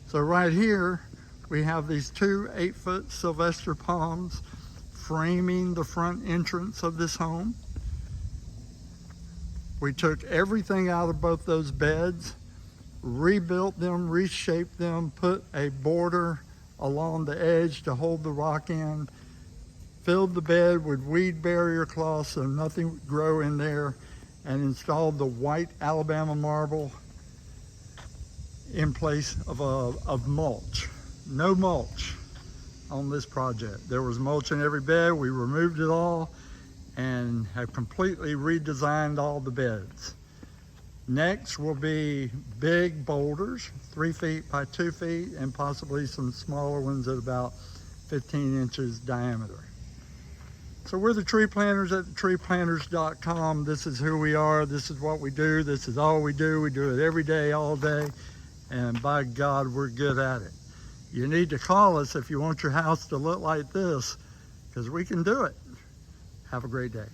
So right here, we have these two 8-foot Sylvester palms framing the front entrance of this home. We took everything out of both those beds, rebuilt them, reshaped them, put a border along the edge to hold the rock in, filled the bed with weed barrier cloth so nothing would grow in there, and installed the white Alabama marble in place of mulch. No mulch on this project. There was mulch in every bed. We removed it all and have completely redesigned all the beds. Next will be big boulders, 3 feet by 2 feet, and possibly some smaller ones at about 15 inches diameter. So we're the tree planters at treeplanters.com. This is who we are. This is what we do. This is all we do. We do it every day, all day. And by God, we're good at it. You need to call us if you want your house to look like this, because we can do it. Have a great day.